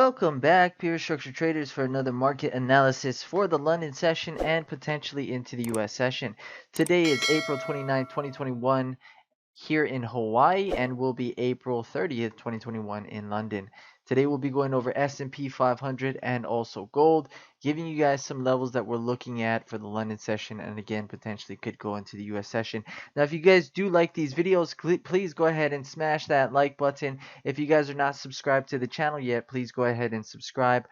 Welcome back, pure structure traders, for another market analysis for the London session and potentially into the US session. Today is April 29th, 2021 here in Hawaii, and will be April 30th, 2021 in London. Today we'll be going over S&P 500 and also gold, giving you guys some levels that we're looking at for the London session, and again potentially could go into the US session. Now if you guys do like these videos, please go ahead and smash that like button. If you guys are not subscribed to the channel yet, please go ahead and subscribe.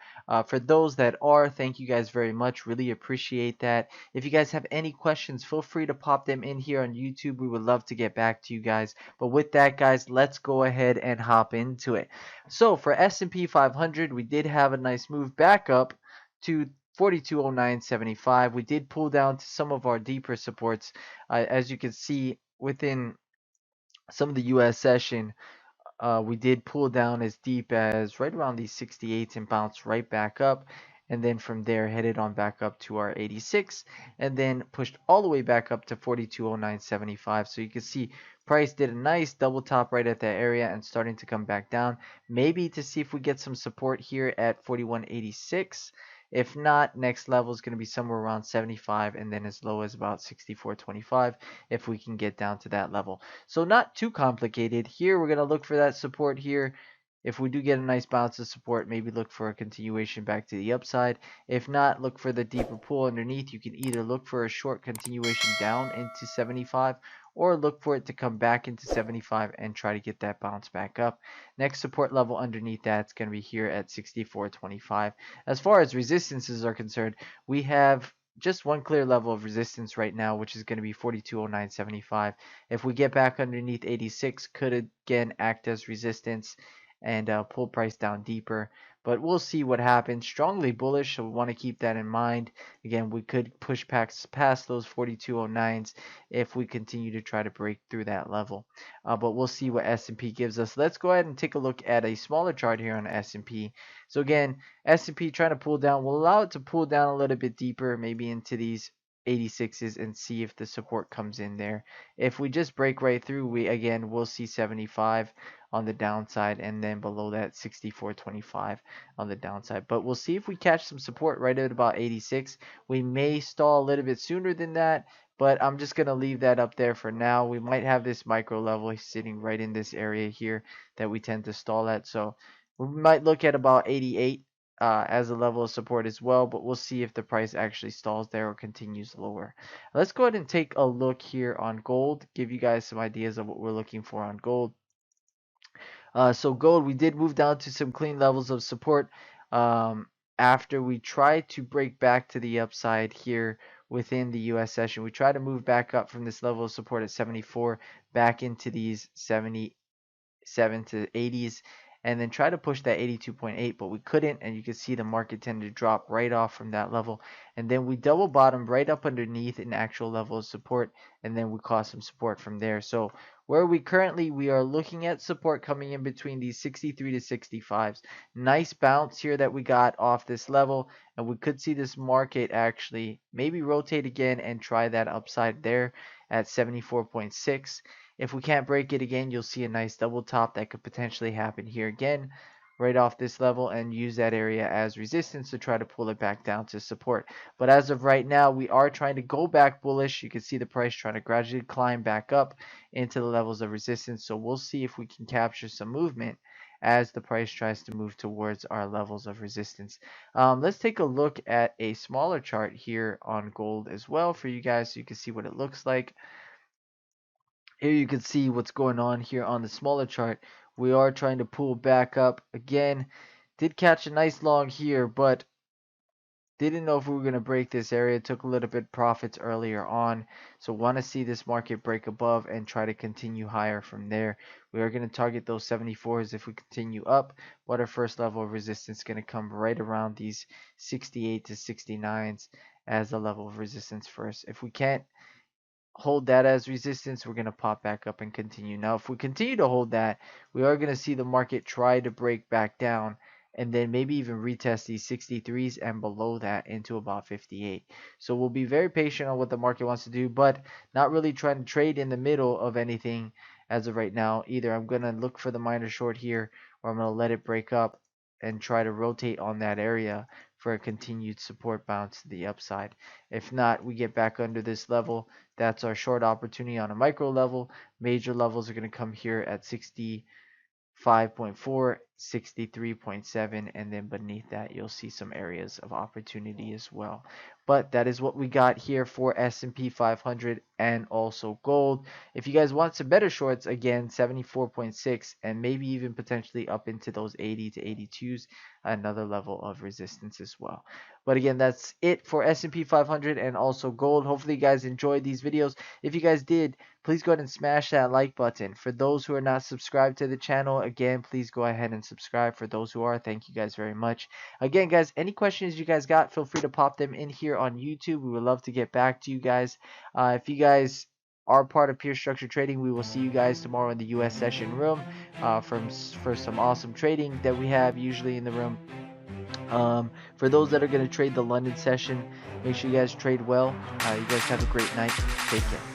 For those that are, thank you guys very much, really appreciate that. If you guys have any questions, feel free to pop them in here on YouTube. We would love to get back to you guys. But with that, guys, let's go ahead and hop into it. So for S&P 500, we did have a nice move back up to 4209.75. We did pull down to some of our deeper supports. As you can see within some of the US session, we did pull down as deep as right around these 68s and bounce right back up, and then from there headed on back up to our 86, and then pushed all the way back up to 4209.75. So you can see price did a nice double top right at that area and starting to come back down, maybe to see if we get some support here at 41.86. If not, next level is going to be somewhere around 75, and then as low as about 64.25 if we can get down to that level. So not too complicated. Here we're going to look for that support here. If we do get a nice bounce of support, maybe look for a continuation back to the upside. If not, look for the deeper pull underneath. You can either look for a short continuation down into 75, or look for it to come back into 75 and try to get that bounce back up. Next support level underneath that's going to be here at 64.25. As far as resistances are concerned, we have just one clear level of resistance right now, which is going to be 4209.75. If we get back underneath 86, could again act as resistance and pull price down deeper. But we'll see what happens. Strongly bullish, so we want to keep that in mind. Again, we could push past those 4209s if we continue to try to break through that level. But we'll see what S&P gives us. Let's go ahead and take a look at a smaller chart here on S&P. So again, S&P trying to pull down. We'll allow it to pull down a little bit deeper, maybe into these 86s, and see if the support comes in there. If we just break right through, we'll see 75 on the downside, and then below that 64.25 on the downside. But we'll see if we catch some support right at about 86. We may stall a little bit sooner than that, but I'm just going to leave that up there for now. We might have this micro level sitting right in this area here that we tend to stall at. So we might look at about 88 as a level of support as well, but we'll see if the price actually stalls there or continues lower. Let's go ahead and take a look here on gold, give you guys some ideas of what we're looking for on gold. So gold, we did move down to some clean levels of support after we tried to break back to the upside here within the US session. We tried to move back up from this level of support at 74 back into these 77 to 80s, and then try to push that 82.8, but we couldn't, and you can see the market tended to drop right off from that level, and then we double bottomed right up underneath an actual level of support, and then we caught some support from there. So where we are looking at support coming in between these 63 to 65s. Nice bounce here that we got off this level, and we could see this market actually maybe rotate again and try that upside there at 74.6. If we can't break it again, you'll see a nice double top that could potentially happen here again right off this level, and use that area as resistance to try to pull it back down to support. But as of right now, we are trying to go back bullish. You can see the price trying to gradually climb back up into the levels of resistance. So we'll see if we can capture some movement as the price tries to move towards our levels of resistance. Let's take a look at a smaller chart here on gold as well for you guys, so you can see what it looks like. Here you can see what's going on here on the smaller chart. We are trying to pull back up again. Did catch a nice long here, but didn't know if we were going to break this area. Took a little bit profits earlier on, so want to see this market break above and try to continue higher from there. We are going to target those 74s if we continue up, but our first level of resistance is going to come right around these 68 to 69s as a level of resistance first. If we can't hold that as resistance, we're going to pop back up and continue. Now if we continue to hold that, we are going to see the market try to break back down, and then maybe even retest these 63s and below that into about 58. So we'll be very patient on what the market wants to do, but not really trying to trade in the middle of anything as of right now. Either I'm going to look for the minor short here, or I'm going to let it break up and try to rotate on that area for a continued support bounce to the upside. If not, we get back under this level. That's our short opportunity on a micro level. Major levels are going to come here at 65.4, 63.7, and then beneath that you'll see some areas of opportunity as well. But that is what we got here for S&P 500 and also gold. If you guys want some better shorts, again 74.6 and maybe even potentially up into those 80 to 82s, another level of resistance as well. But again, that's it for S&P 500 and also gold. Hopefully you guys enjoyed these videos. If you guys did, please go ahead and smash that like button. For those who are not subscribed to the channel, again, please go ahead and subscribe. For those who are, thank you guys very much. Again, guys, any questions you guys got, feel free to pop them in here on YouTube. We would love to get back to you guys. If you guys are part of Pure Structure Trading, we will see you guys tomorrow in the US session room for some awesome trading that we have usually in the room. For those that are going to trade the London session, make sure you guys trade well. You guys have a great night. Take care.